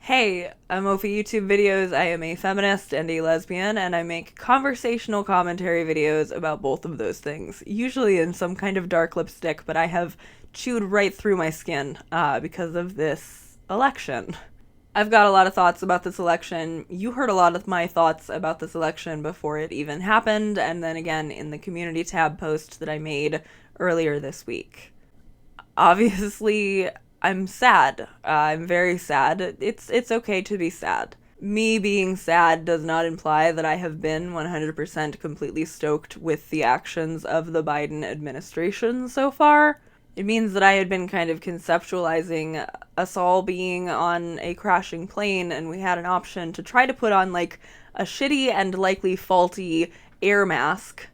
Hey, I'm Opie YouTube videos. I am a feminist and a lesbian, and I make conversational commentary videos about both of those things, usually in some kind of dark lipstick, but I have chewed right through my skin because of this election. I've got a lot of thoughts about this election. You heard a lot of my thoughts about this election before it even happened, and then again in the community tab post that I made earlier this week. Obviously, I'm sad. I'm very sad. It's okay to be sad. Me being sad does not imply that I have been 100% completely stoked with the actions of the Biden administration so far. It means that I had been kind of conceptualizing us all being on a crashing plane, and we had an option to try to put on like a shitty and likely faulty air mask.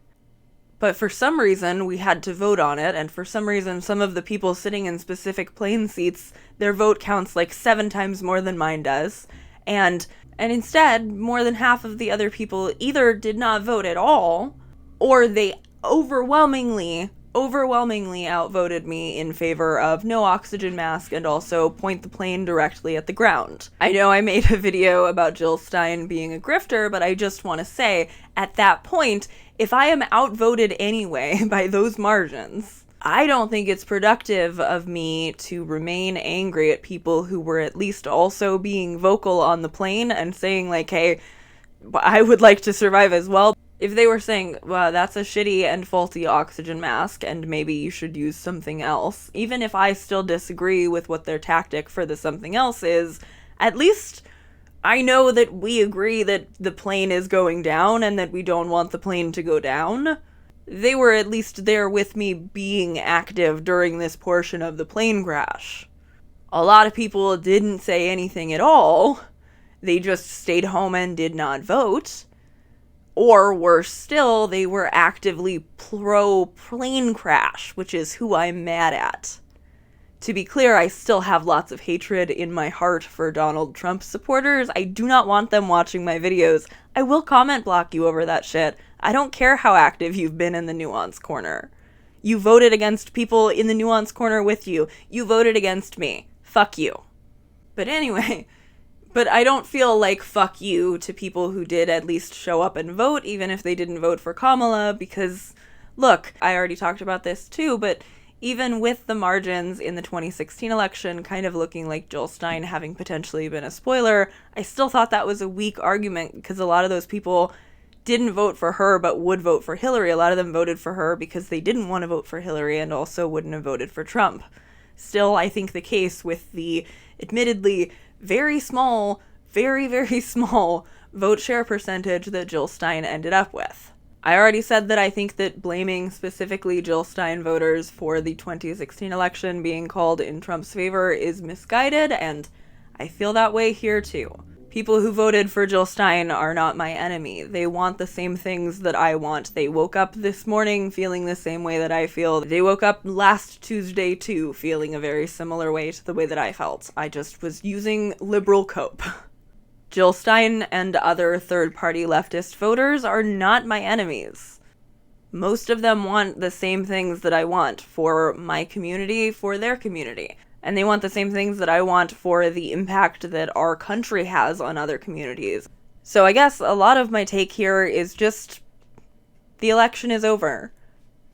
But for some reason, we had to vote on it, and for some reason, some of the people sitting in specific plane seats, their vote counts like 7 times more than mine does. And instead, more than half of the other people either did not vote at all, or they overwhelmingly outvoted me in favor of no oxygen mask and also point the plane directly at the ground. I know I made a video about Jill Stein being a grifter, but I just want to say, at that point, if I am outvoted anyway by those margins, I don't think it's productive of me to remain angry at people who were at least also being vocal on the plane and saying like, hey, I would like to survive as well. If they were saying, well, that's a shitty and faulty oxygen mask and maybe you should use something else, even if I still disagree with what their tactic for the something else is, at least I know that we agree that the plane is going down and that we don't want the plane to go down. They were at least there with me being active during this portion of the plane crash. A lot of people didn't say anything at all. They just stayed home and did not vote. Or worse still, they were actively pro-plane crash, which is who I'm mad at. To be clear, I still have lots of hatred in my heart for Donald Trump supporters. I do not want them watching my videos. I will comment block you over that shit. I don't care how active you've been in the Nuance Corner. You voted against people in the Nuance Corner with you. You voted against me. Fuck you. But anyway, but I don't feel like fuck you to people who did at least show up and vote, even if they didn't vote for Kamala, because, look, I already talked about this too, but even with the margins in the 2016 election kind of looking like Jill Stein having potentially been a spoiler, I still thought that was a weak argument because a lot of those people didn't vote for her but would vote for Hillary. A lot of them voted for her because they didn't want to vote for Hillary and also wouldn't have voted for Trump. Still, I think the case with the admittedly very small, very, very small vote share percentage that Jill Stein ended up with. I already said that I think that blaming specifically Jill Stein voters for the 2016 election being called in Trump's favor is misguided, and I feel that way here too. People who voted for Jill Stein are not my enemy. They want the same things that I want. They woke up this morning feeling the same way that I feel. They woke up last Tuesday too feeling a very similar way to the way that I felt. I just was using liberal cope. Jill Stein and other third-party leftist voters are not my enemies. Most of them want the same things that I want for my community, for their community. And they want the same things that I want for the impact that our country has on other communities. So I guess a lot of my take here is just the election is over.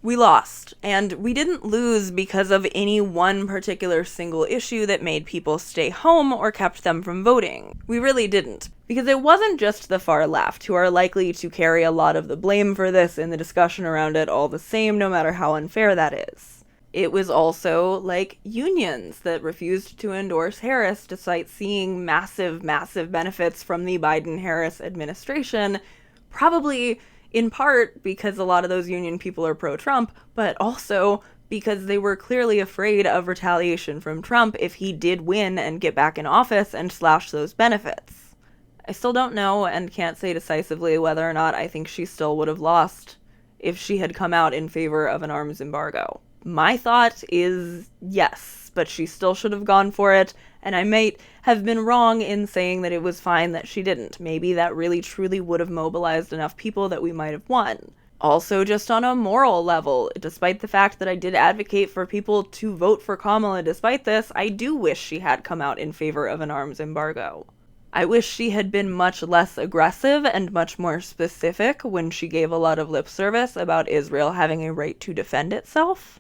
We lost, and we didn't lose because of any one particular single issue that made people stay home or kept them from voting. We really didn't. Because it wasn't just the far left, who are likely to carry a lot of the blame for this in the discussion around it all the same, no matter how unfair that is. It was also, like, unions that refused to endorse Harris despite seeing massive, massive benefits from the Biden-Harris administration, probably in part because a lot of those union people are pro-Trump, but also because they were clearly afraid of retaliation from Trump if he did win and get back in office and slash those benefits. I still don't know and can't say decisively whether or not I think she still would have lost if she had come out in favor of an arms embargo. My thought is yes, but she still should have gone for it, and I might have been wrong in saying that it was fine that she didn't. Maybe that really truly would have mobilized enough people that we might have won. Also, just on a moral level, despite the fact that I did advocate for people to vote for Kamala despite this, I do wish she had come out in favor of an arms embargo. I wish she had been much less aggressive and much more specific when she gave a lot of lip service about Israel having a right to defend itself.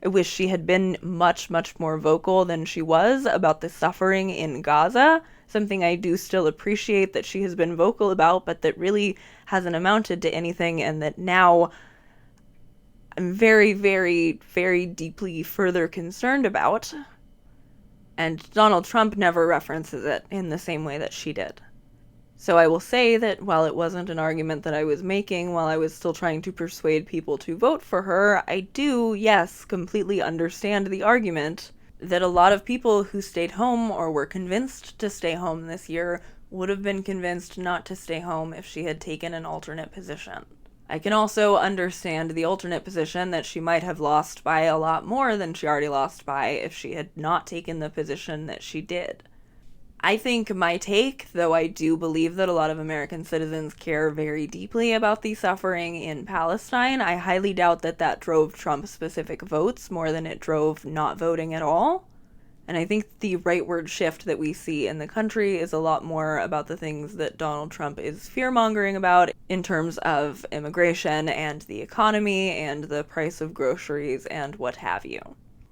I wish she had been much, much more vocal than she was about the suffering in Gaza, something I do still appreciate that she has been vocal about, but that really hasn't amounted to anything, and that now I'm very, very, very deeply further concerned about. And Donald Trump never references it in the same way that she did. So I will say that while it wasn't an argument that I was making while I was still trying to persuade people to vote for her, I do, yes, completely understand the argument that a lot of people who stayed home or were convinced to stay home this year would have been convinced not to stay home if she had taken an alternate position. I can also understand the alternate position that she might have lost by a lot more than she already lost by if she had not taken the position that she did. I think my take, though I do believe that a lot of American citizens care very deeply about the suffering in Palestine, I highly doubt that that drove Trump-specific votes more than it drove not voting at all. And I think the rightward shift that we see in the country is a lot more about the things that Donald Trump is fear-mongering about in terms of immigration and the economy and the price of groceries and what have you.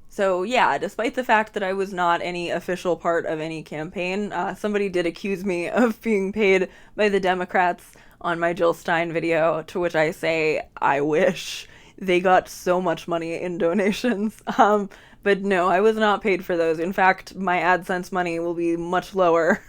So yeah, despite the fact that I was not any official part of any campaign, somebody did accuse me of being paid by the Democrats on my Jill Stein video, to which I say, I wish they got so much money in donations. But no, I was not paid for those. In fact, my AdSense money will be much lower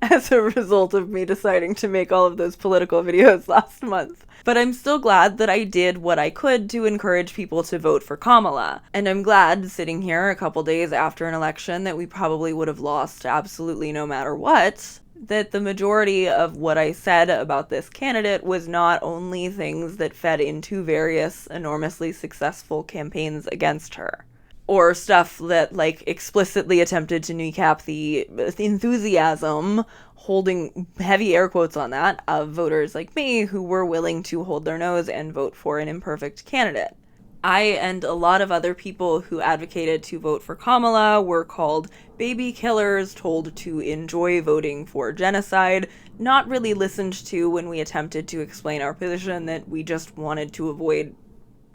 as a result of me deciding to make all of those political videos last month. But I'm still glad that I did what I could to encourage people to vote for Kamala. And I'm glad, sitting here a couple days after an election that we probably would have lost absolutely no matter what, that the majority of what I said about this candidate was not only things that fed into various enormously successful campaigns against her, or stuff that, like, explicitly attempted to kneecap the enthusiasm, holding heavy air quotes on that, of voters like me who were willing to hold their nose and vote for an imperfect candidate. I and a lot of other people who advocated to vote for Kamala were called baby killers, told to enjoy voting for genocide, not really listened to when we attempted to explain our position that we just wanted to avoid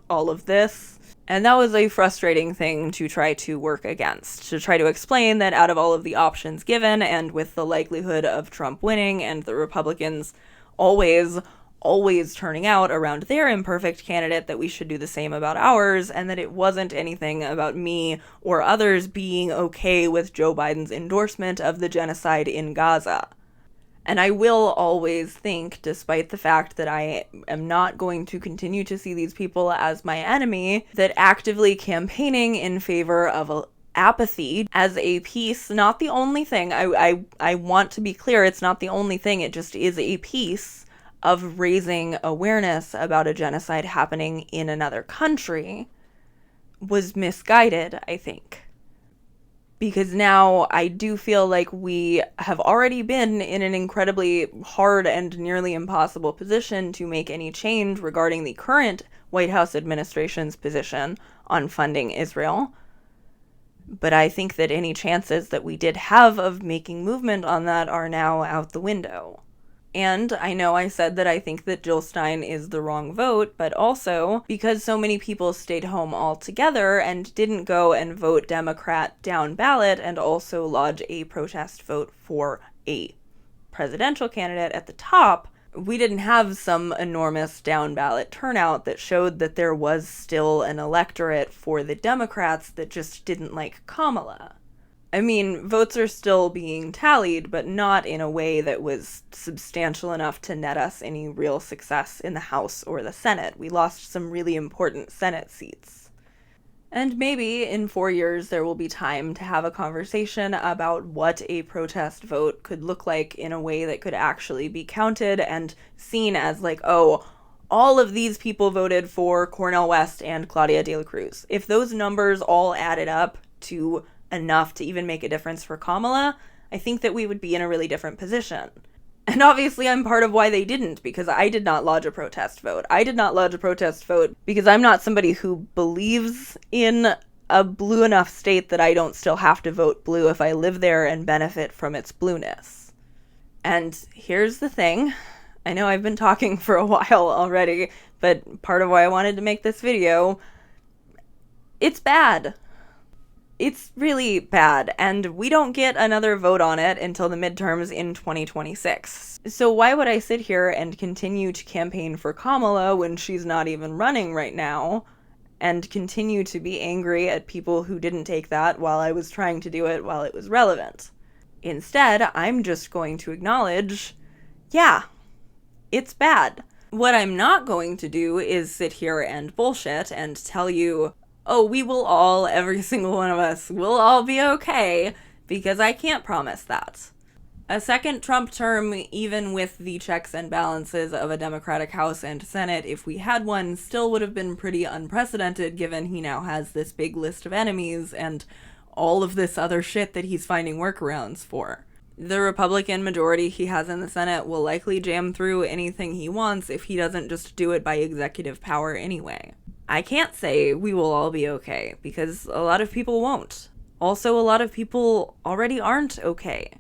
all of this. And that was a frustrating thing to try to work against, to try to explain that out of all of the options given, and with the likelihood of Trump winning and the Republicans always turning out around their imperfect candidate, that we should do the same about ours, and that it wasn't anything about me or others being okay with Joe Biden's endorsement of the genocide in Gaza. And I will always think, despite the fact that I am not going to continue to see these people as my enemy, that actively campaigning in favor of apathy as a piece, not the only thing, I want to be clear, it's not the only thing, it just is a piece of raising awareness about a genocide happening in another country, was misguided, I think. Because now I do feel like we have already been in an incredibly hard and nearly impossible position to make any change regarding the current White House administration's position on funding Israel. But I think that any chances that we did have of making movement on that are now out the window. And I know I said that I think that Jill Stein is the wrong vote, but also because so many people stayed home altogether and didn't go and vote Democrat down ballot and also lodge a protest vote for a presidential candidate at the top, we didn't have some enormous down ballot turnout that showed that there was still an electorate for the Democrats that just didn't like Kamala. I mean, votes are still being tallied, but not in a way that was substantial enough to net us any real success in the House or the Senate. We lost some really important Senate seats. And maybe in 4 years there will be time to have a conversation about what a protest vote could look like in a way that could actually be counted and seen as like, oh, all of these people voted for Cornel West and Claudia de la Cruz. If those numbers all added up to enough to even make a difference for Kamala, I think that we would be in a really different position. And obviously I'm part of why they didn't, because I did not lodge a protest vote. I did not lodge a protest vote because I'm not somebody who believes in a blue enough state that I don't still have to vote blue if I live there and benefit from its blueness. And here's the thing. I know I've been talking for a while already, but part of why I wanted to make this video, it's bad. It's really bad, and we don't get another vote on it until the midterms in 2026. So why would I sit here and continue to campaign for Kamala when she's not even running right now, and continue to be angry at people who didn't take that while I was trying to do it while it was relevant? Instead, I'm just going to acknowledge, yeah, it's bad. What I'm not going to do is sit here and bullshit and tell you, oh, we will all, every single one of us, will all be okay, because I can't promise that. A second Trump term, even with the checks and balances of a Democratic House and Senate, if we had one, still would have been pretty unprecedented, given he now has this big list of enemies and all of this other shit that he's finding workarounds for. The Republican majority he has in the Senate will likely jam through anything he wants if he doesn't just do it by executive power anyway. I can't say we will all be okay, because a lot of people won't. Also, a lot of people already aren't okay.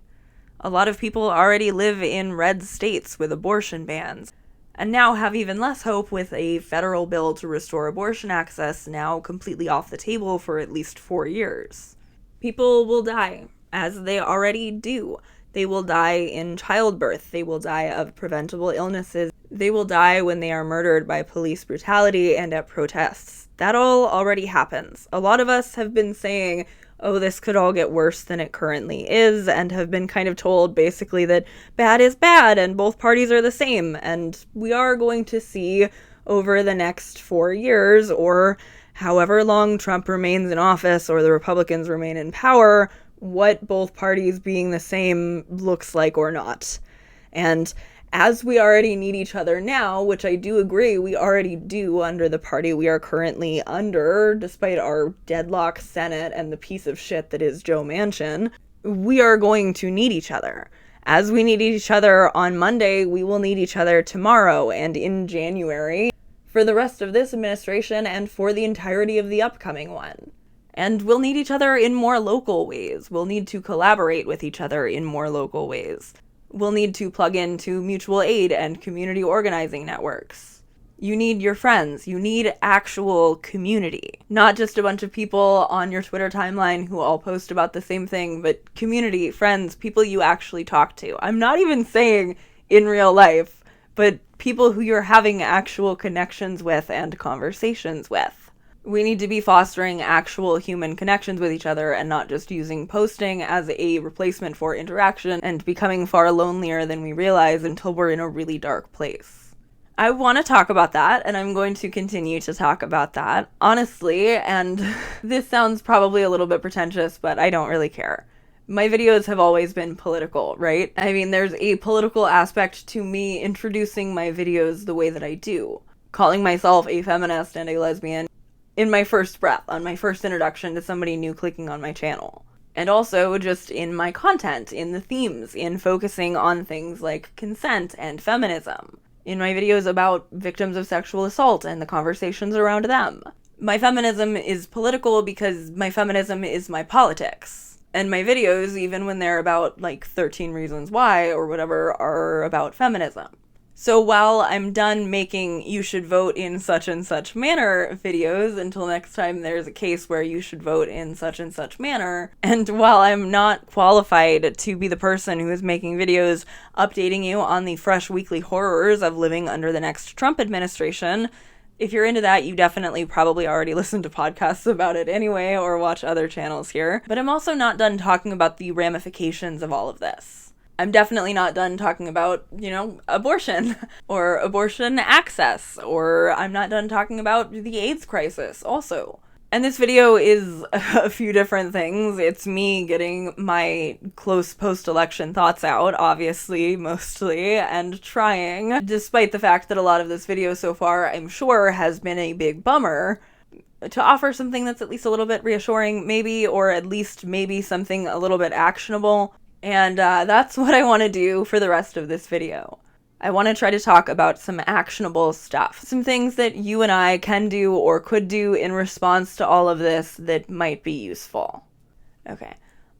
A lot of people already live in red states with abortion bans, and now have even less hope with a federal bill to restore abortion access now completely off the table for at least 4 years. People will die, as they already do. They will die in childbirth. They will die of preventable illnesses. They will die when they are murdered by police brutality and at protests. That all already happens. A lot of us have been saying, oh, this could all get worse than it currently is, and have been kind of told basically that bad is bad and both parties are the same. And we are going to see over the next 4 years, or however long Trump remains in office or the Republicans remain in power, what both parties being the same looks like or not. And as we already need each other now, which I do agree we already do under the party we are currently under, despite our deadlock Senate and the piece of shit that is Joe Manchin, we are going to need each other. As we need each other on Monday, we will need each other tomorrow and in January for the rest of this administration and for the entirety of the upcoming one. And we'll need each other in more local ways. We'll need to collaborate with each other in more local ways. We'll need to plug into mutual aid and community organizing networks. You need your friends. You need actual community. Not just a bunch of people on your Twitter timeline who all post about the same thing, but community, friends, people you actually talk to. I'm not even saying in real life, but people who you're having actual connections with and conversations with. We need to be fostering actual human connections with each other and not just using posting as a replacement for interaction and becoming far lonelier than we realize until we're in a really dark place. I want to talk about that, and I'm going to continue to talk about that, honestly, and this sounds probably a little bit pretentious, but I don't really care. My videos have always been political, right? I mean, there's a political aspect to me introducing my videos the way that I do. Calling myself a feminist and a lesbian in my first breath, on my first introduction to somebody new clicking on my channel. And also just in my content, in the themes, in focusing on things like consent and feminism. In my videos about victims of sexual assault and the conversations around them. My feminism is political because my feminism is my politics. And my videos, even when they're about like 13 Reasons Why or whatever, are about feminism. So while I'm done making you should vote in such and such manner videos until next time there's a case where you should vote in such and such manner, and while I'm not qualified to be the person who is making videos updating you on the fresh weekly horrors of living under the next Trump administration, if you're into that, you definitely probably already listen to podcasts about it anyway or watch other channels here. But I'm also not done talking about the ramifications of all of this. I'm definitely not done talking about, abortion or abortion access, or I'm not done talking about the AIDS crisis also. And this video is a few different things. It's me getting my close post-election thoughts out, obviously, mostly, and trying, despite the fact that a lot of this video so far, I'm sure, has been a big bummer, to offer something that's at least a little bit reassuring, maybe, or at least maybe something a little bit actionable. And that's what I want to do for the rest of this video. I want to try to talk about some actionable stuff. Some things that you and I can do or could do in response to all of this that might be useful. Okay.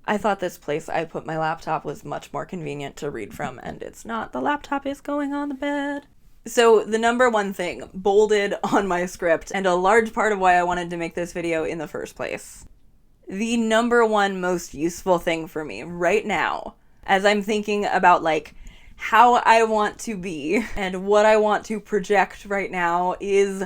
I thought this place I put my laptop was much more convenient to read from, and it's not. The laptop is going on the bed. So the number one thing bolded on my script, and a large part of why I wanted to make this video in the first place. The number one most useful thing for me right now, as I'm thinking about like how I want to be and what I want to project right now, is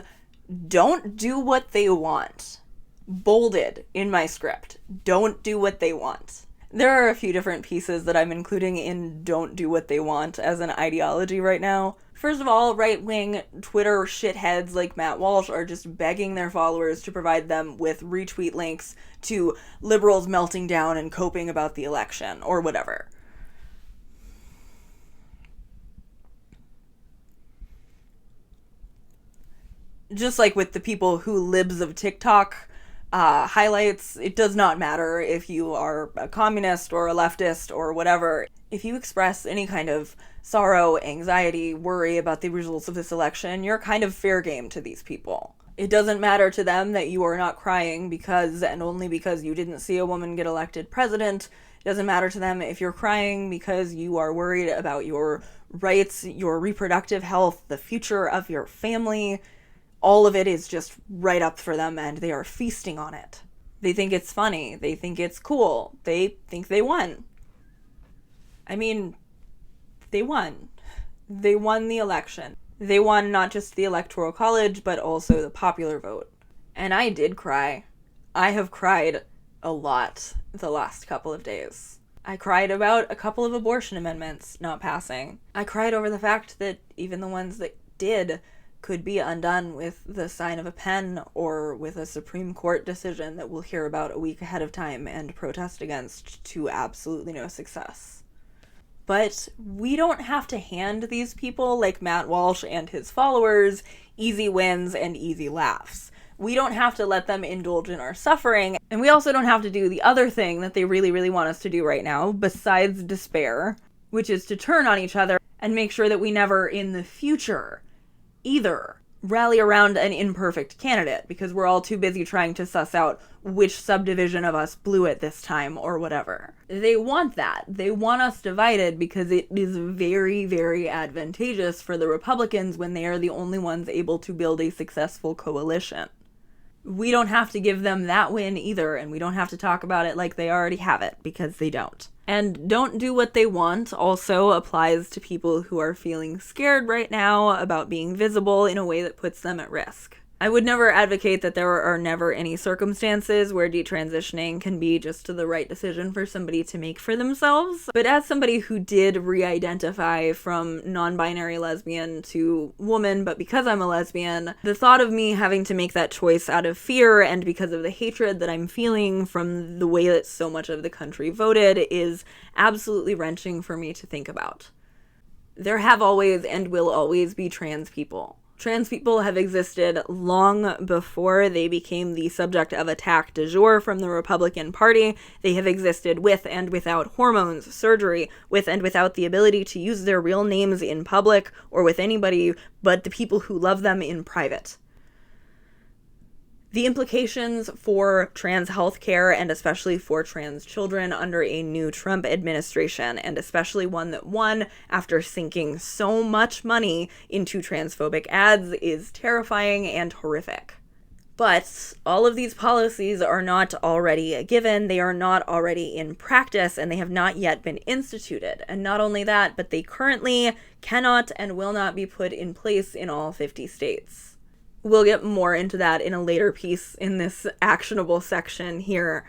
don't do what they want. Bolded in my script. Don't do what they want. There are a few different pieces that I'm including in don't do what they want as an ideology right now. First of all, right-wing Twitter shitheads like Matt Walsh are just begging their followers to provide them with retweet links to liberals melting down and coping about the election, or whatever. Just like with the people who libs of TikTok highlights, it does not matter if you are a communist or a leftist or whatever. If you express any kind of sorrow, anxiety, worry about the results of this election, you're kind of fair game to these people. It doesn't matter to them that you are not crying because and only because you didn't see a woman get elected president. It doesn't matter to them if you're crying because you are worried about your rights, your reproductive health, the future of your family. All of it is just right up for them, and they are feasting on it. They think it's funny. They think it's cool. They think they won. I mean, they won. They won the election. They won not just the Electoral College, but also the popular vote. And I did cry. I have cried a lot the last couple of days. I cried about a couple of abortion amendments not passing. I cried over the fact that even the ones that did could be undone with the sign of a pen or with a Supreme Court decision that we'll hear about a week ahead of time and protest against to absolutely no success. But we don't have to hand these people like Matt Walsh and his followers easy wins and easy laughs. We don't have to let them indulge in our suffering, and we also don't have to do the other thing that they really, really want us to do right now, besides despair, which is to turn on each other and make sure that we never in the future either rally around an imperfect candidate, because we're all too busy trying to suss out which subdivision of us blew it this time or whatever. They want that. They want us divided because it is very, very advantageous for the Republicans when they are the only ones able to build a successful coalition. We don't have to give them that win either, and we don't have to talk about it like they already have it, because they don't. And don't do what they want also applies to people who are feeling scared right now about being visible in a way that puts them at risk. I would never advocate that there are never any circumstances where detransitioning can be just the right decision for somebody to make for themselves. But as somebody who did re-identify from non-binary lesbian to woman, but because I'm a lesbian, the thought of me having to make that choice out of fear and because of the hatred that I'm feeling from the way that so much of the country voted is absolutely wrenching for me to think about. There have always and will always be trans people. Trans people have existed long before they became the subject of attack du jour from the Republican Party. They have existed with and without hormones, surgery, with and without the ability to use their real names in public or with anybody but the people who love them in private. The implications for trans healthcare and especially for trans children under a new Trump administration, and especially one that won after sinking so much money into transphobic ads, is terrifying and horrific. But all of these policies are not already a given, they are not already in practice, and they have not yet been instituted. And not only that, but they currently cannot and will not be put in place in all 50 states. We'll get more into that in a later piece in this actionable section here.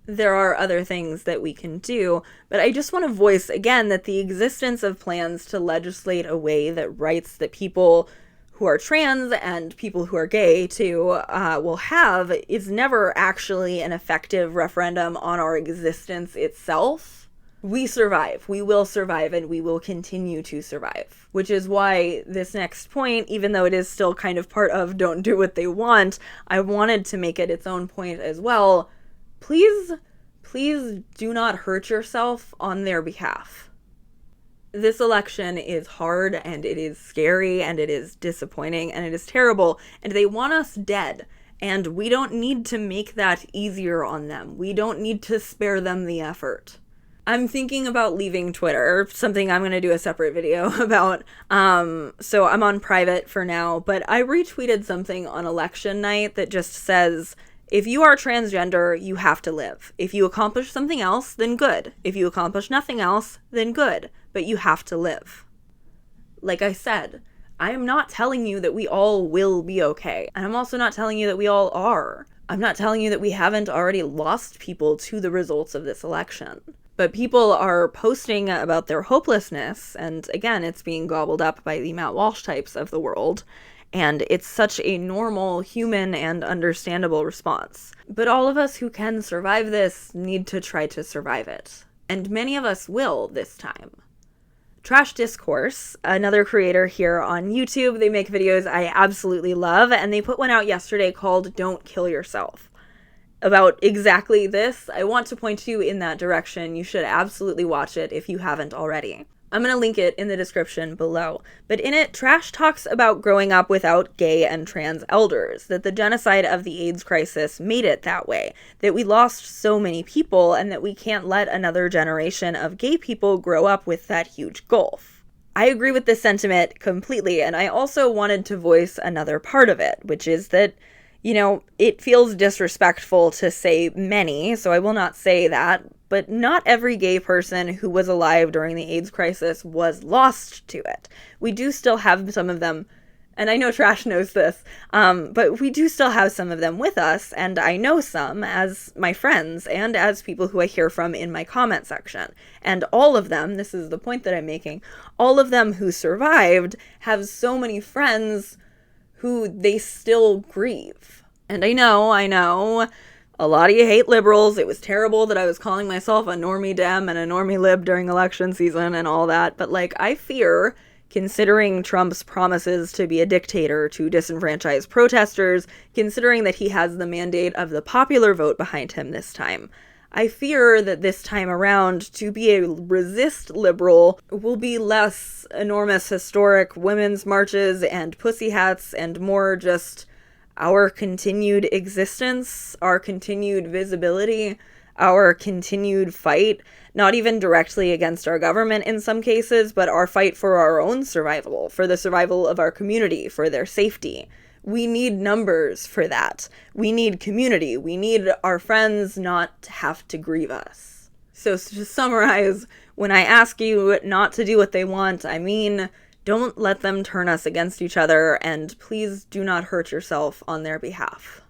There are other things that we can do, but I just want to voice again that the existence of plans to legislate a way that rights that people who are trans and people who are gay too will have is never actually an effective referendum on our existence itself. We survive, we will survive, and we will continue to survive. Which is why this next point, even though it is still kind of part of don't do what they want, I wanted to make it its own point as well. Please please do not hurt yourself on their behalf. This election is hard, and it is scary, and it is disappointing, and it is terrible, and they want us dead. And we don't need to make that easier on them. We don't need to spare them the effort. I'm thinking about leaving Twitter, something I'm going to do a separate video about. So I'm on private for now, but I retweeted something on election night that just says, if you are transgender, you have to live. If you accomplish something else, then good. If you accomplish nothing else, then good. But you have to live. Like I said, I am not telling you that we all will be okay. And I'm also not telling you that we all are. I'm not telling you that we haven't already lost people to the results of this election. But people are posting about their hopelessness, and again, it's being gobbled up by the Matt Walsh types of the world, and it's such a normal, human, and understandable response. But all of us who can survive this need to try to survive it. And many of us will this time. Trash Discourse, another creator here on YouTube, they make videos I absolutely love, and they put one out yesterday called Don't Kill Yourself. About exactly this, I want to point you in that direction. You should absolutely watch it if you haven't already. I'm going to link it in the description below. But in it, Trash talks about growing up without gay and trans elders, that the genocide of the AIDS crisis made it that way, that we lost so many people, and that we can't let another generation of gay people grow up with that huge gulf. I agree with this sentiment completely, and I also wanted to voice another part of it, which is that, you know, it feels disrespectful to say many, so I will not say that, but not every gay person who was alive during the AIDS crisis was lost to it. We do still have some of them, and I know Trash knows this, but we do still have some of them with us, and I know some as my friends and as people who I hear from in my comment section. And all of them, this is the point that I'm making, all of them who survived have so many friends who they still grieve. And I know, a lot of you hate liberals. It was terrible that I was calling myself a normie dem and a normie lib during election season and all that, but like, I fear, considering Trump's promises to be a dictator to disenfranchised protesters, considering that he has the mandate of the popular vote behind him this time, I fear that this time around, to be a resist liberal will be less enormous historic women's marches and pussy hats and more just our continued existence, our continued visibility, our continued fight, not even directly against our government in some cases, but our fight for our own survival, for the survival of our community, for their safety. We need numbers for that. We need community. We need our friends not to have to grieve us. So to summarize, when I ask you not to do what they want, I mean, don't let them turn us against each other, and please do not hurt yourself on their behalf.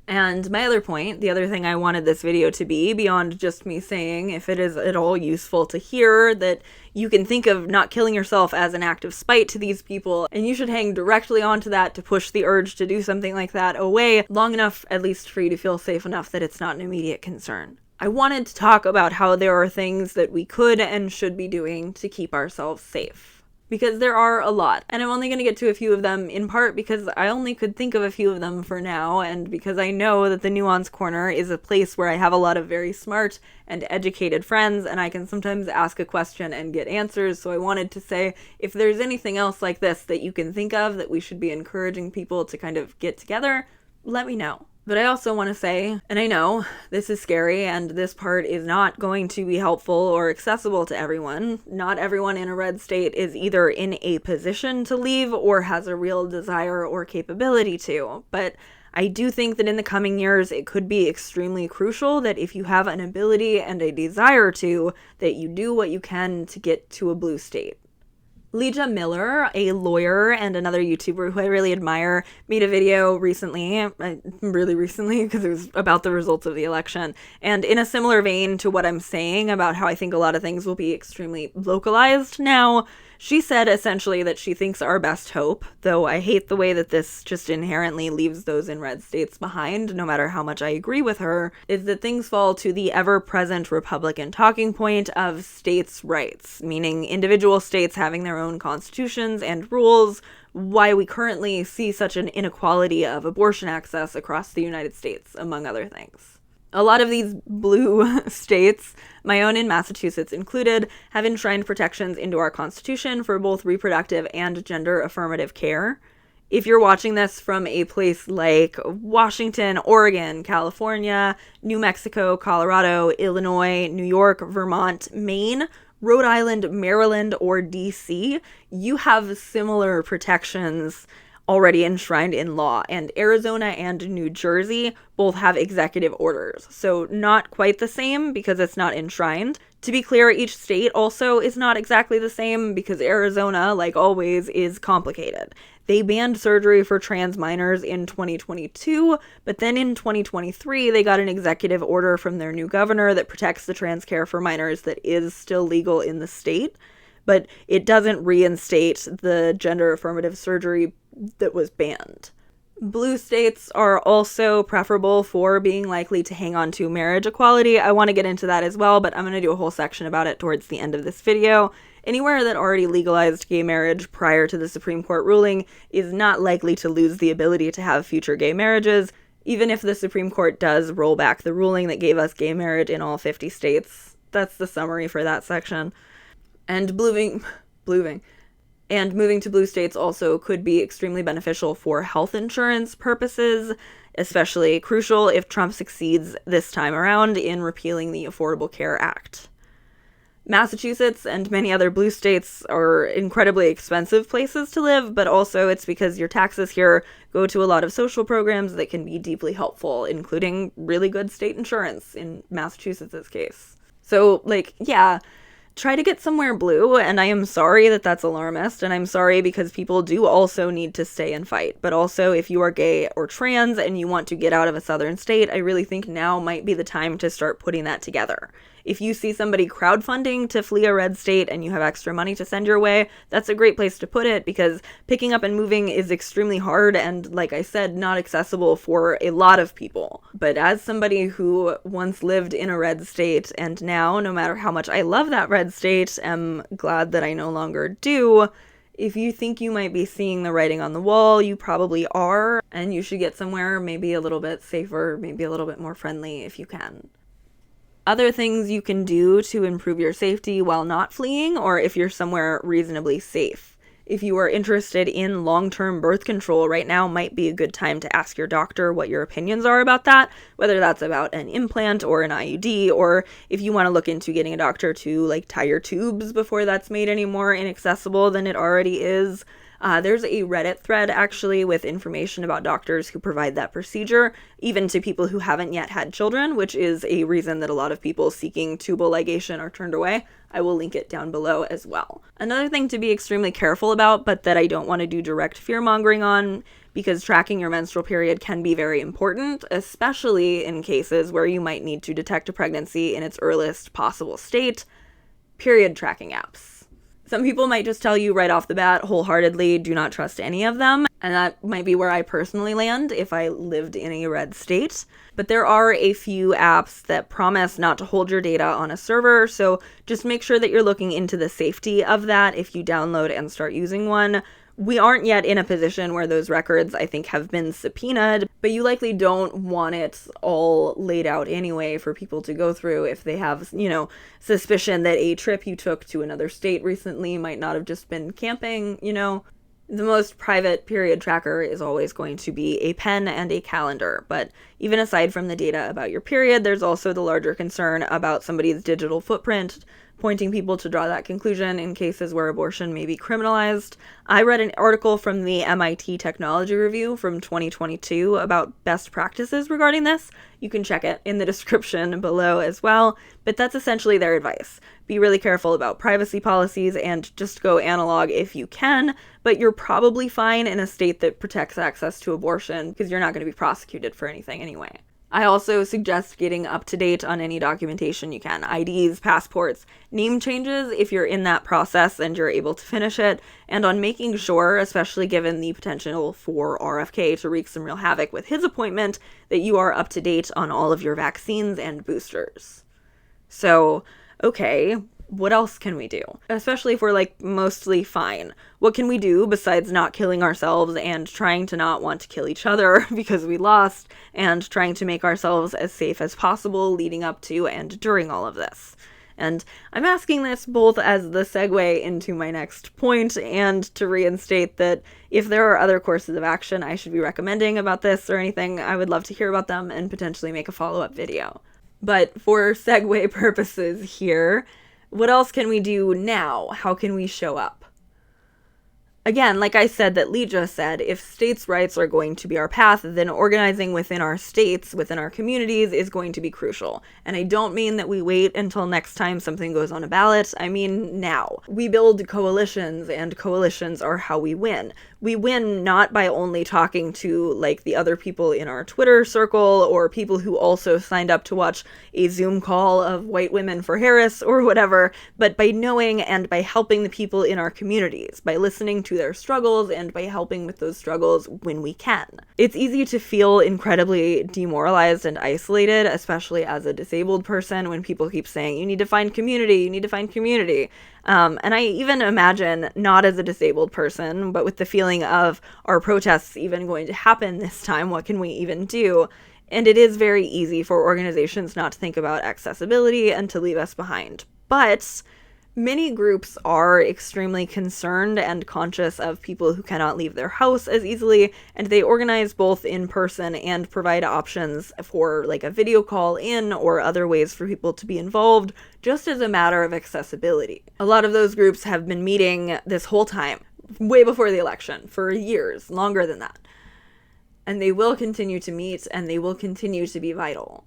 And my other point, the other thing I wanted this video to be, beyond just me saying, if it is at all useful to hear, that you can think of not killing yourself as an act of spite to these people, and you should hang directly onto that to push the urge to do something like that away long enough, at least for you to feel safe enough that it's not an immediate concern. I wanted to talk about how there are things that we could and should be doing to keep ourselves safe. Because there are a lot, and I'm only going to get to a few of them in part because I only could think of a few of them for now, and because I know that the Nuance Corner is a place where I have a lot of very smart and educated friends, and I can sometimes ask a question and get answers, so I wanted to say, if there's anything else like this that you can think of that we should be encouraging people to kind of get together, let me know. But I also want to say, and I know this is scary and this part is not going to be helpful or accessible to everyone. Not everyone in a red state is either in a position to leave or has a real desire or capability to. But I do think that in the coming years, it could be extremely crucial that if you have an ability and a desire to, that you do what you can to get to a blue state. Leja Miller, a lawyer and another YouTuber who I really admire, made a video recently, really recently, because it was about the results of the election, and in a similar vein to what I'm saying about how I think a lot of things will be extremely localized now, she said essentially that she thinks our best hope, though I hate the way that this just inherently leaves those in red states behind, no matter how much I agree with her, is that things fall to the ever-present Republican talking point of states' rights, meaning individual states having their own constitutions and rules, why we currently see such an inequality of abortion access across the United States, among other things. A lot of these blue states, my own in Massachusetts included, have enshrined protections into our Constitution for both reproductive and gender affirmative care. If you're watching this from a place like Washington, Oregon, California, New Mexico, Colorado, Illinois, New York, Vermont, Maine, Rhode Island, Maryland, or DC, you have similar protections already enshrined in law, and Arizona and New Jersey both have executive orders. So not quite the same because it's not enshrined. To be clear, each state also is not exactly the same because Arizona, like always, is complicated. They banned surgery for trans minors in 2022, but then in 2023, they got an executive order from their new governor that protects the trans care for minors that is still legal in the state, but it doesn't reinstate the gender affirmative surgery that was banned. Blue states are also preferable for being likely to hang on to marriage equality. I want to get into that as well, but I'm going to do a whole section about it towards the end of this video. Anywhere that already legalized gay marriage prior to the Supreme Court ruling is not likely to lose the ability to have future gay marriages, even if the Supreme Court does roll back the ruling that gave us gay marriage in all 50 states. That's the summary for that section. And moving to blue states also could be extremely beneficial for health insurance purposes, especially crucial if Trump succeeds this time around in repealing the Affordable Care Act. Massachusetts and many other blue states are incredibly expensive places to live, but also it's because your taxes here go to a lot of social programs that can be deeply helpful, including really good state insurance in Massachusetts' case. So, try to get somewhere blue, and I am sorry that that's alarmist, and I'm sorry because people do also need to stay and fight. But also, if you are gay or trans and you want to get out of a southern state, I really think now might be the time to start putting that together. If you see somebody crowdfunding to flee a red state and you have extra money to send your way, that's a great place to put it because picking up and moving is extremely hard and, like I said, not accessible for a lot of people. But as somebody who once lived in a red state and now, no matter how much I love that red state, am glad that I no longer do, if you think you might be seeing the writing on the wall, you probably are, and you should get somewhere maybe a little bit safer, maybe a little bit more friendly if you can. Other things you can do to improve your safety while not fleeing, or if you're somewhere reasonably safe. If you are interested in long-term birth control, right now might be a good time to ask your doctor what your opinions are about that, whether that's about an implant or an IUD, or if you want to look into getting a doctor to tie your tubes before that's made any more inaccessible than it already is. There's a Reddit thread, actually, with information about doctors who provide that procedure, even to people who haven't yet had children, which is a reason that a lot of people seeking tubal ligation are turned away. I will link it down below as well. Another thing to be extremely careful about, but that I don't want to do direct fear-mongering on, because tracking your menstrual period can be very important, especially in cases where you might need to detect a pregnancy in its earliest possible state. Period tracking apps. Some people might just tell you right off the bat, wholeheartedly, do not trust any of them, and that might be where I personally land if I lived in a red state. But there are a few apps that promise not to hold your data on a server, so just make sure that you're looking into the safety of that if you download and start using one. We aren't yet in a position where those records, I think, have been subpoenaed, but you likely don't want it all laid out anyway for people to go through if they have, suspicion that a trip you took to another state recently might not have just been camping, The most private period tracker is always going to be a pen and a calendar, but even aside from the data about your period, there's also the larger concern about somebody's digital footprint, pointing people to draw that conclusion in cases where abortion may be criminalized. I read an article from the MIT Technology Review from 2022 about best practices regarding this. You can check it in the description below as well, but that's essentially their advice. Be really careful about privacy policies and just go analog if you can, but you're probably fine in a state that protects access to abortion because you're not going to be prosecuted for anything anyway. I also suggest getting up to date on any documentation you can. IDs, passports, name changes if you're in that process and you're able to finish it, and on making sure, especially given the potential for RFK to wreak some real havoc with his appointment, that you are up to date on all of your vaccines and boosters. So, okay, what else can we do? Especially if we're like mostly fine. What can we do besides not killing ourselves and trying to not want to kill each other because we lost, and trying to make ourselves as safe as possible leading up to and during all of this? And I'm asking this both as the segue into my next point and to reinstate that if there are other courses of action I should be recommending about this or anything, I would love to hear about them and potentially make a follow-up video. But for segue purposes here, what else can we do now? How can we show up? Again, like I said, that Lee just said, if states' rights are going to be our path, then organizing within our states, within our communities, is going to be crucial. And I don't mean that we wait until next time something goes on a ballot. I mean now. We build coalitions, and coalitions are how we win. We win not by only talking to, like, the other people in our Twitter circle, or people who also signed up to watch a Zoom call of white women for Harris, or whatever, but by knowing and by helping the people in our communities, by listening to their struggles and by helping with those struggles when we can. It's easy to feel incredibly demoralized and isolated, especially as a disabled person, when people keep saying, you need to find community, you need to find community. And I even imagine, not as a disabled person, but with the feeling of, are protests even going to happen this time? What can we even do? And it is very easy for organizations not to think about accessibility and to leave us behind. But many groups are extremely concerned and conscious of people who cannot leave their house as easily, and they organize both in person and provide options for like a video call in or other ways for people to be involved, just as a matter of accessibility. A lot of those groups have been meeting this whole time, way before the election, for years, longer than that. And they will continue to meet, and they will continue to be vital.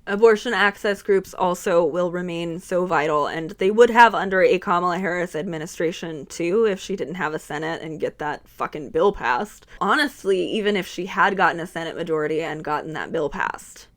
Abortion access groups also will remain so vital, and they would have under a Kamala Harris administration too, if she didn't have a Senate and get that fucking bill passed. Honestly, even if she had gotten a Senate majority and gotten that bill passed.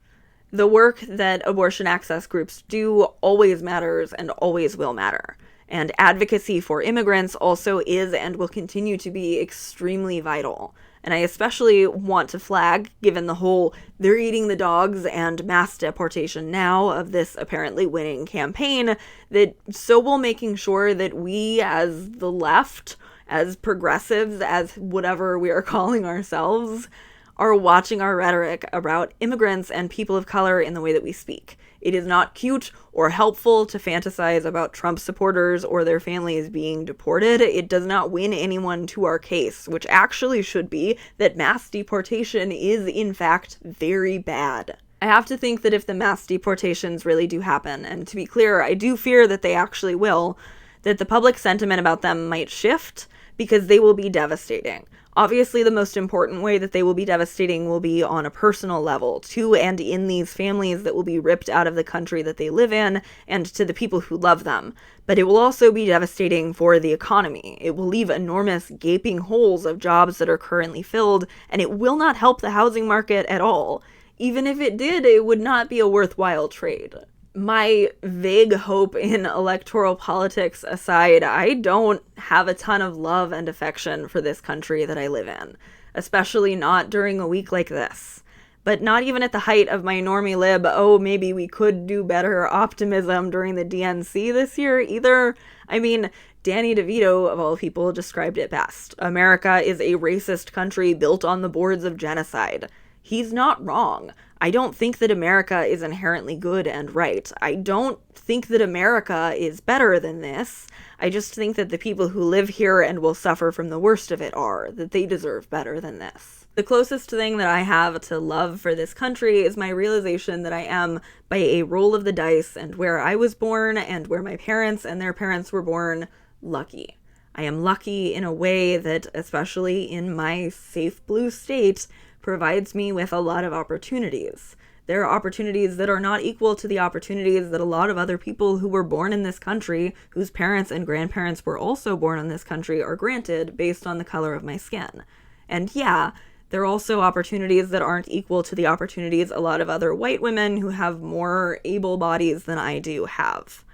The work that abortion access groups do always matters and always will matter. And advocacy for immigrants also is and will continue to be extremely vital. And I especially want to flag, given the whole they're eating the dogs and mass deportation now of this apparently winning campaign, that so will making sure that we as the left, as progressives, as whatever we are calling ourselves, are watching our rhetoric about immigrants and people of color in the way that we speak. It is not cute or helpful to fantasize about Trump supporters or their families being deported. It does not win anyone to our case, which actually should be that mass deportation is, in fact, very bad. I have to think that if the mass deportations really do happen, and to be clear, I do fear that they actually will, that the public sentiment about them might shift because they will be devastating. Obviously, the most important way that they will be devastating will be on a personal level, to and in these families that will be ripped out of the country that they live in, and to the people who love them. But it will also be devastating for the economy. It will leave enormous gaping holes of jobs that are currently filled, and it will not help the housing market at all. Even if it did, it would not be a worthwhile trade. My vague hope in electoral politics aside, I don't have a ton of love and affection for this country that I live in, especially not during a week like this. But not even at the height of my normie lib, oh, maybe we could do better optimism during the DNC this year either. I mean, Danny DeVito, of all people, described it best. America is a racist country built on the boards of genocide. He's not wrong. I don't think that America is inherently good and right. I don't think that America is better than this. I just think that the people who live here and will suffer from the worst of it are, that they deserve better than this. The closest thing that I have to love for this country is my realization that I am, by a roll of the dice and where I was born and where my parents and their parents were born, lucky. I am lucky in a way that, especially in my safe blue state, provides me with a lot of opportunities. There are opportunities that are not equal to the opportunities that a lot of other people who were born in this country, whose parents and grandparents were also born in this country, are granted based on the color of my skin. And yeah, there are also opportunities that aren't equal to the opportunities a lot of other white women who have more able bodies than I do have,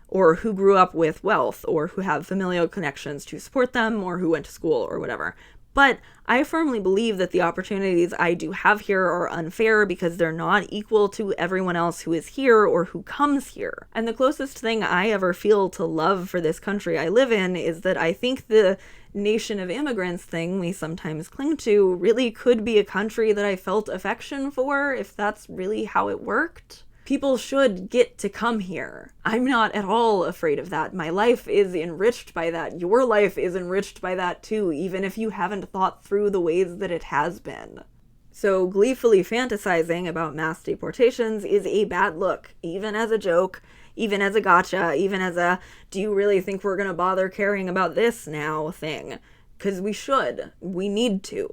or who grew up with wealth, or who have familial connections to support them, or who went to school, or whatever. But I firmly believe that the opportunities I do have here are unfair because they're not equal to everyone else who is here or who comes here. And the closest thing I ever feel to love for this country I live in is that I think the nation of immigrants thing we sometimes cling to really could be a country that I felt affection for, if that's really how it worked. People should get to come here. I'm not at all afraid of that. My life is enriched by that. Your life is enriched by that too, even if you haven't thought through the ways that it has been. So gleefully fantasizing about mass deportations is a bad look, even as a joke, even as a gotcha, even as a, do you really think we're gonna bother caring about this now thing? Because we should. We need to.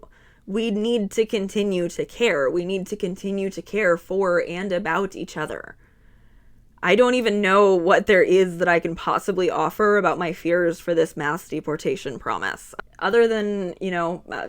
We need to continue to care. We need to continue to care for and about each other. I don't even know what there is that I can possibly offer about my fears for this mass deportation promise. Other than,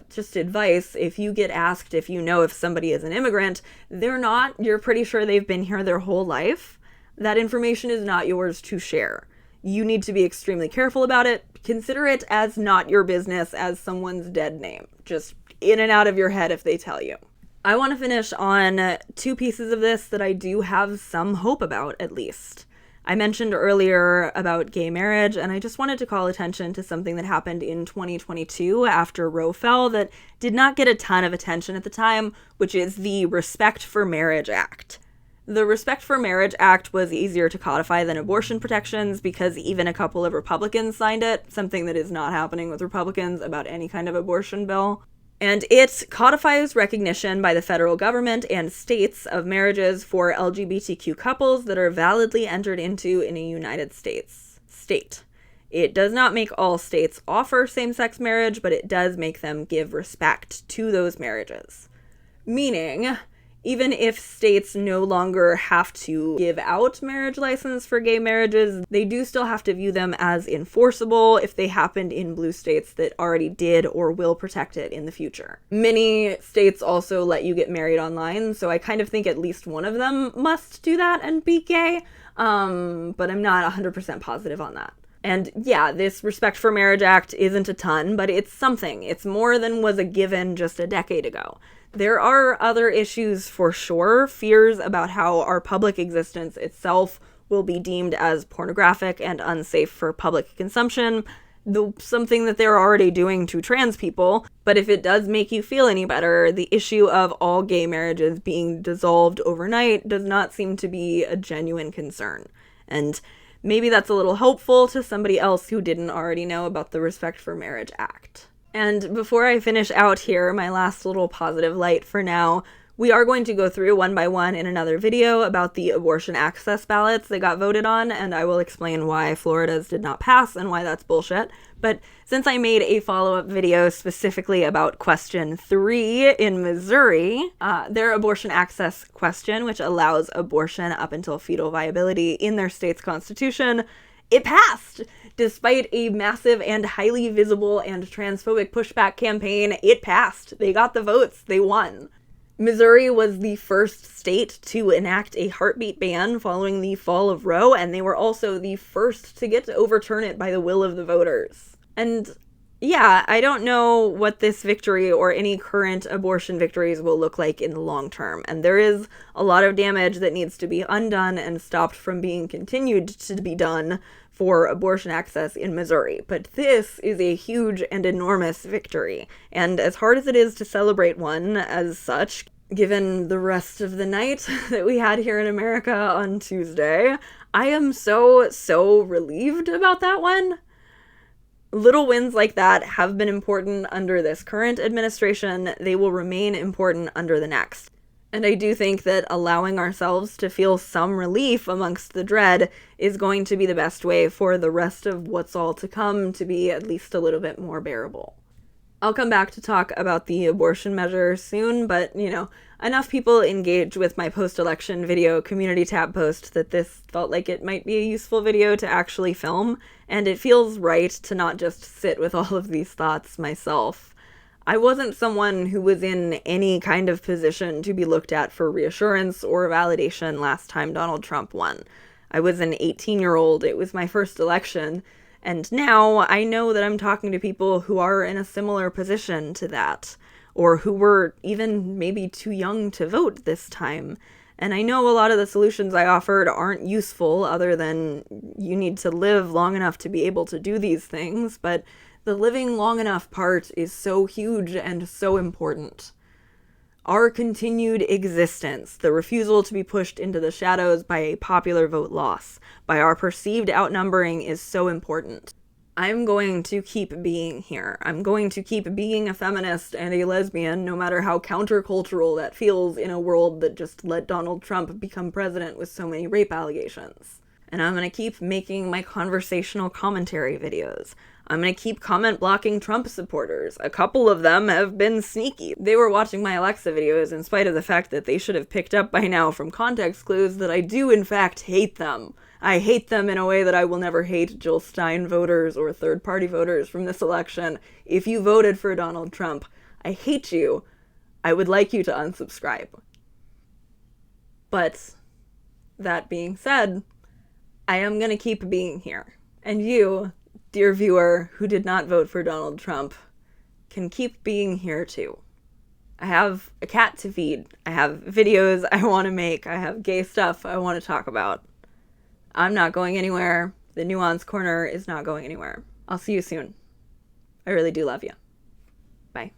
just advice, if you get asked if you know if somebody is an immigrant, they're not. You're pretty sure they've been here their whole life. That information is not yours to share. You need to be extremely careful about it. Consider it as not your business as someone's dead name. Just in and out of your head if they tell you. I want to finish on two pieces of this that I do have some hope about, at least. I mentioned earlier about gay marriage, and I just wanted to call attention to something that happened in 2022 after Roe fell that did not get a ton of attention at the time, which is the Respect for Marriage Act. The Respect for Marriage Act was easier to codify than abortion protections because even a couple of Republicans signed it, something that is not happening with Republicans about any kind of abortion bill. And it codifies recognition by the federal government and states of marriages for LGBTQ couples that are validly entered into in a United States state. It does not make all states offer same-sex marriage, but it does make them give respect to those marriages. Meaning, even if states no longer have to give out marriage license for gay marriages, they do still have to view them as enforceable if they happened in blue states that already did or will protect it in the future. Many states also let you get married online, so I kind of think at least one of them must do that and be gay, but I'm not 100% positive on that. And yeah, this Respect for Marriage Act isn't a ton, but it's something. It's more than was a given just a decade ago. There are other issues for sure, fears about how our public existence itself will be deemed as pornographic and unsafe for public consumption, though something that they're already doing to trans people. But if it does make you feel any better, the issue of all gay marriages being dissolved overnight does not seem to be a genuine concern. And maybe that's a little hopeful to somebody else who didn't already know about the Respect for Marriage Act. And before I finish out here, my last little positive light for now, we are going to go through one by one in another video about the abortion access ballots that got voted on, and I will explain why Florida's did not pass and why that's bullshit. But since I made a follow-up video specifically about question 3 in Missouri, their abortion access question, which allows abortion up until fetal viability in their state's constitution, it passed! Despite a massive and highly visible and transphobic pushback campaign, it passed. They got the votes. They won. Missouri was the first state to enact a heartbeat ban following the fall of Roe, and they were also the first to get to overturn it by the will of the voters. And yeah, I don't know what this victory or any current abortion victories will look like in the long term, and there is a lot of damage that needs to be undone and stopped from being continued to be done for abortion access in Missouri. But this is a huge and enormous victory, and as hard as it is to celebrate one as such, given the rest of the night that we had here in America on Tuesday, I am so relieved about that one. Little wins like that have been important under this current administration. They will remain important under the next. And I do think that allowing ourselves to feel some relief amongst the dread is going to be the best way for the rest of what's all to come to be at least a little bit more bearable. I'll come back to talk about the abortion measure soon, but, enough people engage with my post-election video community tab post that this felt like it might be a useful video to actually film, and it feels right to not just sit with all of these thoughts myself. I wasn't someone who was in any kind of position to be looked at for reassurance or validation last time Donald Trump won. I was an 18-year-old, it was my first election, And now I know that I'm talking to people who are in a similar position to that, or who were even maybe too young to vote this time. And I know a lot of the solutions I offered aren't useful, other than you need to live long enough to be able to do these things, but the living long enough part is so huge and so important. Our continued existence, the refusal to be pushed into the shadows by a popular vote loss, by our perceived outnumbering, is so important. I'm going to keep being here. I'm going to keep being a feminist and a lesbian, no matter how countercultural that feels in a world that just let Donald Trump become president with so many rape allegations. And I'm going to keep making my conversational commentary videos. I'm going to keep comment blocking Trump supporters. A couple of them have been sneaky. They were watching my Alexa videos in spite of the fact that they should have picked up by now from context clues that I do in fact hate them. I hate them in a way that I will never hate Jill Stein voters or third-party voters from this election. If you voted for Donald Trump, I hate you. I would like you to unsubscribe. But that being said, I am going to keep being here. And you, dear viewer who did not vote for Donald Trump, can keep being here too. I have a cat to feed. I have videos I want to make. I have gay stuff I want to talk about. I'm not going anywhere. The Nuance Corner is not going anywhere. I'll see you soon. I really do love you. Bye.